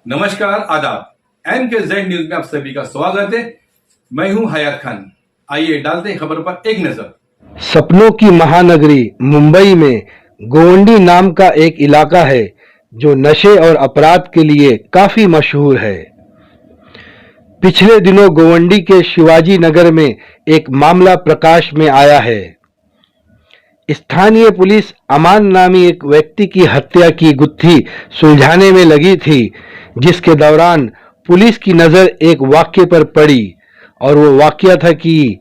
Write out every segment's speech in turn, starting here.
नमस्कार, आदाब। NKZ news में आप सभी का स्वागत है। मैं हूं हयात खान। आइए डालते हैं खबर पर एक नजर। सपनों की महानगरी मुंबई में गोवंडी नाम का एक इलाका है जो नशे और अपराध के लिए काफी मशहूर है। पिछले दिनों गोवंडी के शिवाजी नगर में एक मामला प्रकाश में आया है। स्थानीय पुलिस अमान नामी एक व्यक्ति की हत्या की गुत्थी सुलझाने में लगी थी, जिसके दौरान पुलिस की नजर एक वाक्य पर पड़ी और वो वाक्य था कि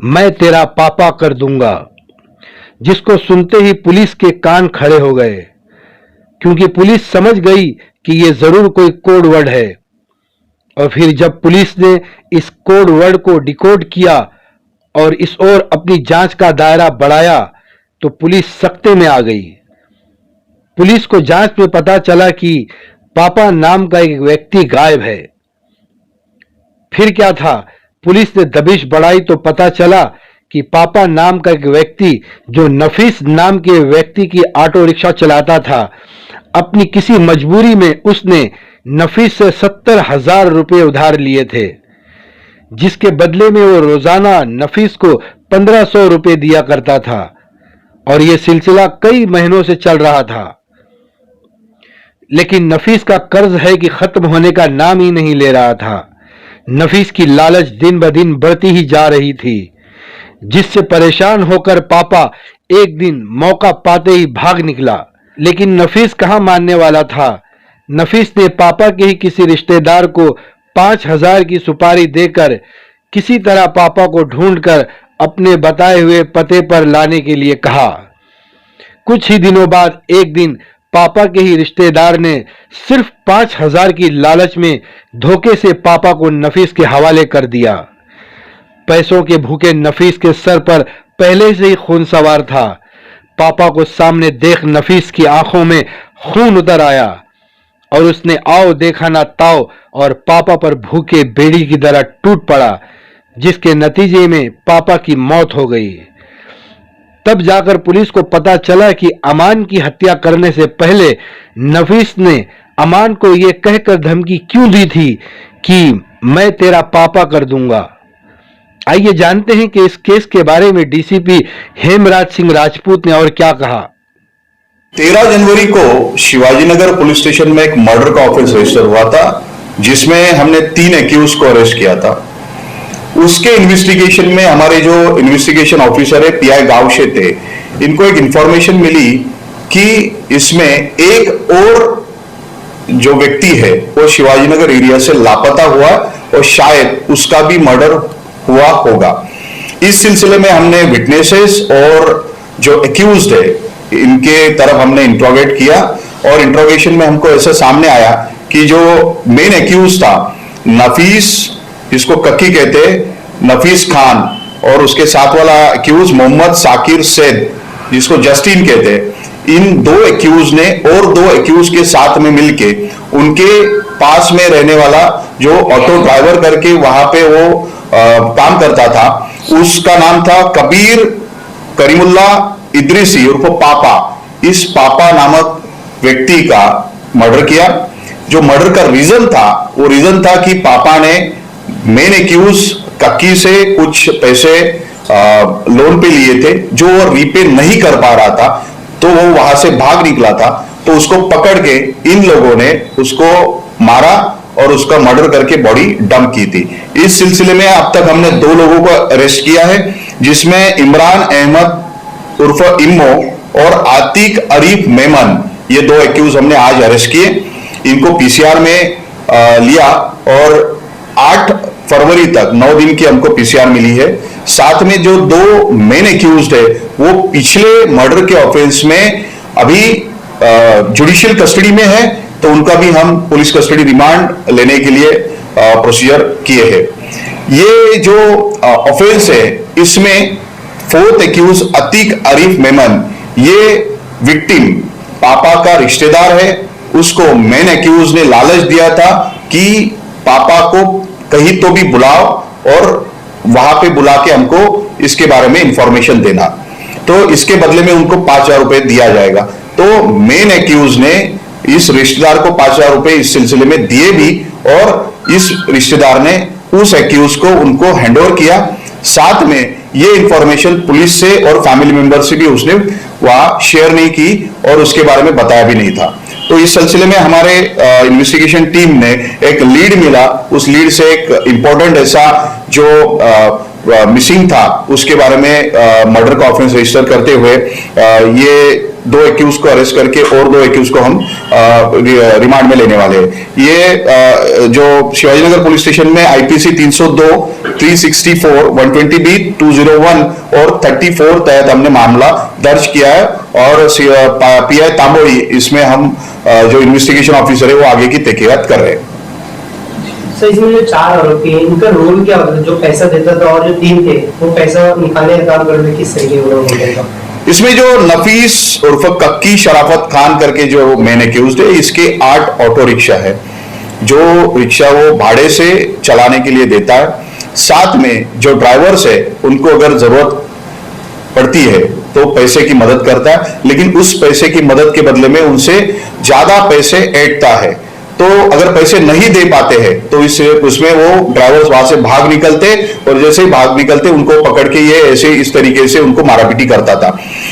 मैं तेरा पापा कर दूंगा, जिसको सुनते ही पुलिस के कान खड़े हो गए, क्योंकि पुलिस समझ गई कि ये जरूर कोई कोड वर्ड है। और फिर जब पुलिस ने इस कोड वर्ड को डिकोड किया और इस ओर अपनी जांच का दायरा बढ़ाया तो पुलिस सख्ते में आ गई। पुलिस को जांच में पता चला कि पापा नाम का एक व्यक्ति गायब है। फिर क्या था, पुलिस ने दबिश बढ़ाई तो पता चला कि पापा नाम का एक व्यक्ति जो नफीस नाम के व्यक्ति की ऑटो रिक्शा चलाता था, अपनी किसी मजबूरी में उसने नफीस से 70,000 रुपये उधार लिए थे, जिसके बदले में वो रोजाना नफीस को 1,500 रुपये दिया करता था और यह सिलसिला कई महीनों से चल रहा था। लेकिन नफीस का कर्ज है कि खत्म होने का नाम ही नहीं ले रहा था। नफीस की लालच दिन ब दिन बढ़ती ही जा रही थी, जिससे परेशान होकर पापा एक दिन मौका पाते ही भाग निकला। लेकिन नफीस कहां मानने वाला था। नफीस ने पापा के ही किसी रिश्तेदार को 5,000 की सुपारी देकर किसी तरह पापा को ढूंढकर अपने बताए हुए पते पर लाने के लिए कहा। कुछ ही दिनों बाद एक दिन पापा के ही रिश्तेदार ने सिर्फ 5,000 की लालच में धोखे से पापा को नफीस के हवाले कर दिया। पैसों के भूखे नफीस के सर पर पहले से ही खून सवार था। पापा को सामने देख नफीस की आंखों में खून उतर आया और उसने आओ देखा ना ताओ और पापा पर भूखे बेड़ी की तरह टूट पड़ा, जिसके नतीजे में पापा की मौत हो गई। तब जाकर पुलिस को पता चला कि अमान की हत्या करने से पहले नफीस ने अमान को यह कहकर धमकी क्यों दी थी कि मैं तेरा पापा कर दूंगा। आइए जानते हैं कि इस केस के बारे में डीसीपी हेमराज सिंह राजपूत ने और क्या कहा। 13 जनवरी को शिवाजीनगर पुलिस स्टेशन में एक मर्डर का ऑफेंस रजिस्टर हुआ था, जिसमें हमने 3 एक्यूज को अरेस्ट किया था। उसके इन्वेस्टिगेशन में हमारे जो इन्वेस्टिगेशन ऑफिसर है पीआई गावशे थे, इनको एक इंफॉर्मेशन मिली कि इसमें एक और जो व्यक्ति है वो शिवाजीनगर एरिया से लापता हुआ और शायद उसका भी मर्डर हुआ होगा। इस सिलसिले में हमने विटनेसेस और जो एक्यूज्ड है इनके तरफ हमने इंट्रोगेट किया और इंट्रोगेशन में हमको ऐसा सामने आया कि जो मेन एक्यूज था नफीस, इसको कक्की कहते हैं, नफीस खान, और उसके साथ वाला एक्यूज मोहम्मद साकिर सैद, जिसको जस्टिन कहते हैं, इन 2 एक्यूज ने और 2 एक्यूज के साथ में मिलके उनके पास में रहने वाला जो ऑटो ड्राइवर करके वहां पे वो काम करता था, उसका नाम था कबीर करीमुल्ला इद्रिसी उर्फ पापा। इस पापा नामक व्यक्ति का मर्डर किया। जो मर्डर का रीजन था वो रीजन था कि पापा ने मेन एक्यूज कक्की से कुछ पैसे लोन पे लिए थे, जो वो रीपे नहीं कर पा रहा था, तो वो वहां से भाग निकला था। तो उसको पकड़ के इन लोगों ने उसको मारा और उसका मर्डर करके बॉडी डंप की थी। इस सिलसिले में अब तक हमने 2 लोगों को अरेस्ट किया है, जिसमें इमरान अहमद उर्फ इम्मो और आतिक अरीफ मेमन, ये 2 एक्यूज हमने आज अरेस्ट किए। इनको पीसीआर में लिया और 8 फरवरी तक 9 दिन की हमको पीसीआर मिली है। साथ में जो 2 मेन एक्यूज्ड है वो पिछले मर्डर के ऑफेंस में अभी जुडिशियल कस्टडी में है, तो उनका भी हम पुलिस कस्टडी रिमांड लेने के लिए प्रोसीजर किए हैं। ये जो ऑफेंस है इसमें 4th एक्यूज अतीक अरीफ मेमन, ये विक्टिम पापा का रिश्तेदार है। उसको मेन एक्यूज ने लालच दिया था कि पापा को कहीं तो भी बुलाओ और वहां पे बुला के हमको इसके बारे में इंफॉर्मेशन देना, तो इसके बदले में उनको 5,000 रुपए दिया जाएगा। तो मेन एक्यूज ने इस रिश्तेदार को 5,000 रुपए इस सिलसिले में दिए भी और इस रिश्तेदार ने उस एक्यूज को उनको हैंडओवर किया। साथ में ये इंफॉर्मेशन पुलिस से और फैमिली मेंबर से भी उसने वहां शेयर नहीं की और उसके बारे में बताया भी नहीं था। तो इस सिलसिले में हमारे इन्वेस्टिगेशन टीम ने एक लीड मिला, उस लीड से एक इंपॉर्टेंट ऐसा जो मिसिंग था उसके बारे में मर्डर का ऑफेंस रजिस्टर करते हुए ये 2 एक्यूज को अरेस्ट करके और 2 एक्यूज को हम रिमांड में लेने वाले हैं। ये जो शिवाजीनगर पुलिस स्टेशन में आईपीसी 302, 364, 120B, 201 और 34 तहत हमने मामला दर्ज किया है और पीआई तांबोई इसमें हम जो इन्वेस्टिगेशन ऑफिसर है वो आगे की तहकीकात कर रहे हैं। सर इसमें जो 4 आरोपी हैं इनका रोल क्या होता है? जो पैसा देता था और जो 3 थे वो पैसा निकालने का काम करने किस तरीके का रोल होगा? इसमें जो नफीस उर्फ कक्की शराफत खान करके जो मेन एक्यूज्ड है, इसके 8 ऑटो रिक्शा है जो रिक्शा वो भाड़े से चलाने के लिए देता है। साथ में जो ड्राइवर्स है उनको अगर जरूरत पड़ती है तो पैसे की मदद करता है, लेकिन उस पैसे की मदद के बदले में उनसे ज्यादा पैसे ऐंठता है। तो अगर पैसे नहीं दे पाते हैं तो उसमें वो ड्राइवर्स वहां से भाग निकलते और जैसे ही भाग निकलते उनको पकड़ के ये ऐसे इस तरीके से उनको मारापीटी करता था।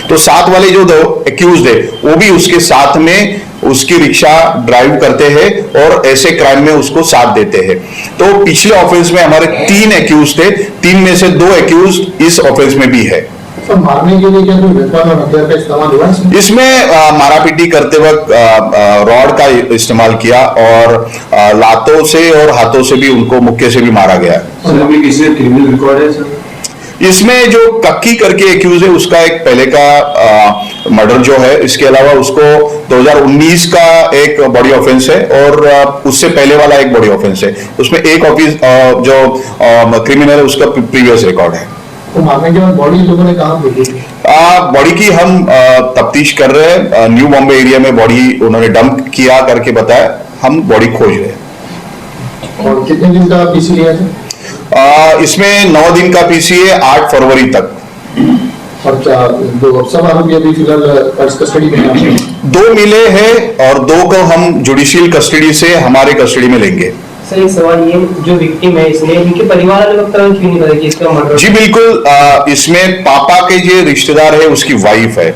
तो साथ वाले जो 2 एक्यूज्ड है वो भी उसके साथ में उसकी रिक्शा ड्राइव करते हैं और ऐसे क्राइम में उसको साथ देते हैं। तो पिछले ऑफेंस में हमारे 3 एक्यूज थे, 3 में से 2 एक्यूज इस ऑफेंस में भी है। तो मारने के लिए क्या कोई वेपन और हथियार का इस्तेमाल हुआ इसमें मारापीटी करते वक्त रॉड का इस्तेमाल किया और लातों से और हाथों से भी उनको मुक्के से भी मारा गया। सर अभी किसी क्रिमिनल रिकॉर्ड है सर? इसमें जो कक्की करके एक्यूज है उसका एक पहले का मर्डर जो है, इसके अलावा उसको 2019 का एक बॉडी ऑफेंस है और उससे पहले वाला एक बॉडी ऑफेंस है। उसमें एक ऑफिस जो क्रिमिनल है उसका प्रीवियस रिकॉर्ड है। तो मारने के बाद बॉडी लोगों ने कहाँ फेंकी? बॉडी की हम तफ्तीश कर रहे हैं। न्यू बॉम्बे एरिया में बॉडी उन्होंने डंप किया करके बताया, हम बॉडी खोज रहे हैं। और कितने दिन का पीसी लिया था? इसमें 9 दिन का पीसी है, 8 फरवरी तक। और क्या सब आरोपी अभी फिलहाल कस्टडी में हैं? 2 मिले हैं और 2 को हम जुडिशियल कस्टडी से हमारे कस्टडी में लेंगे। सर एक सवाल ये, जो विक्टिम है इसने इनके परिवार वाले लोग क्यों नहीं पता कि इसका मर्डर? जी बिल्कुल, इसमें पापा के जो रिश्तेदार है उसकी वाइफ है।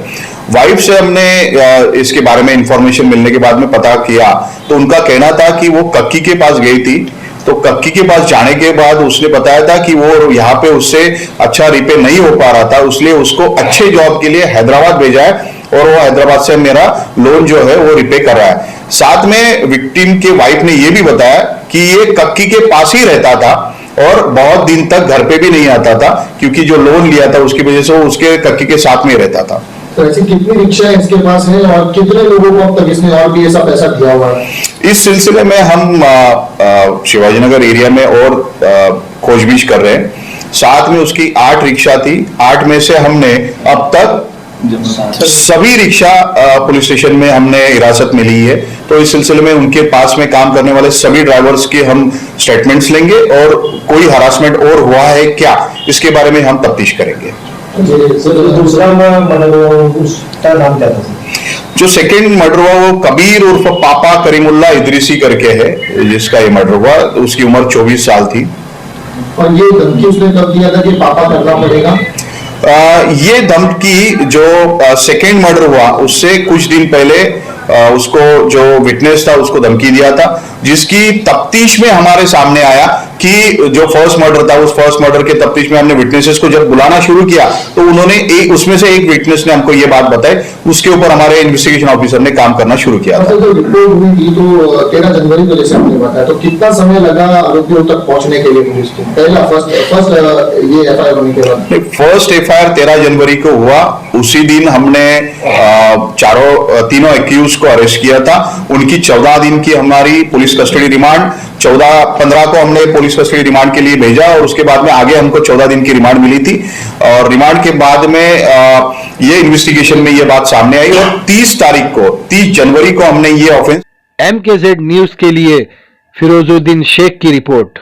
वाइफ से हमने इसके बारे में इंफॉर्मेशन मिलने के बाद में पता किया तो उनका कहना था कि वो कक्की के पास गई थी। तो कक्की के पास जाने के बाद उसने बताया था कि वो यहाँ पे उससे अच्छा रिपे नहीं हो पा रहा था, इसलिए उसको अच्छे जॉब के लिए हैदराबाद भेजा है और वो हैदराबाद से मेरा लोन जो है वो रिपे कर रहा है। साथ में विक्टिम के वाइफ ने ये भी बताया कि ये कक्की के पास ही रहता था और बहुत दिन तक घर पे भी नहीं आता था क्योंकि जो लोन लिया था उसकी वजह से वो उसके कक्की के साथ में रहता था। तो ऐसी कितनी रिक्शा इसके पास है और कितने लोगों को अब तक इसने और भी ऐसा पैसा दिया हुआ है? इस सिलसिले में हम शिवाजीनगर एरिया में और खोजबीन कर रहे हैं। साथ में उसकी 8 रिक्शा थी, 8 में से हमने अब तक सभी रिक्शा पुलिस स्टेशन में हमने हिरासत में ली है। तो इस सिलसिले में उनके पास में काम करने वाले सभी ड्राइवर्स के हम स्टेटमेंट्स लेंगे और कोई हरासमेंट और हुआ है क्या इसके बारे में हम तफ्तीश करेंगे। दूसरा मर्डर उसका नाम क्या था? जो सेकंड मर्डर हुआ वो कबीर उर्फ पापा करीमुल्ला इदरीसी करके है, जिसका ये मर्डर हुआ। उसकी उम्र 24 साल थी। और ये धमकी उसने कब दिया था कि पापा करना पड़ेगा? ये धमकी जो सेकेंड मर्डर हुआ उससे कुछ दिन पहले उसको जो विटनेस था उसको धमकी दिया था, जिसकी तफ्तीश में हमारे सामने आया कि जो फर्स्ट मर्डर था उस फर्स्ट मर्डर के तफ्तीश में हमने विटनेसेस को जब बुलाना शुरू किया तो उन्होंने उसमें से एक विटनेस ने हमको ये बात बताई, उसके ऊपर हमारे इन्वेस्टिगेशन ऑफिसर ने काम करना शुरू किया था। जो रिपोर्ट हुई थी तो 13 जनवरी को जैसे आपने बताया, तो कितना समय लगा आरोपियों तक पहुंचने के लिए पुलिस को? पहला फर्स्ट ये एफआईआर होने के बाद? फर्स्ट एफआईआर 13 जनवरी को हुआ। उसी दिन हमने तीनों एक्यूज को अरेस्ट किया था। उनकी 14 दिन की हमारी पुलिस कस्टडी रिमांड, 15 को हमने पुलिस कस्टडी रिमांड के लिए भेजा और उसके बाद में आगे हमको 14 दिन की रिमांड मिली थी। और रिमांड के बाद में ये इन्वेस्टिगेशन में ये बात सामने आई और 30 जनवरी को हमने ये ऑफेंस। MKZ न्यूज के लिए फिरोजुद्दीन शेख की रिपोर्ट।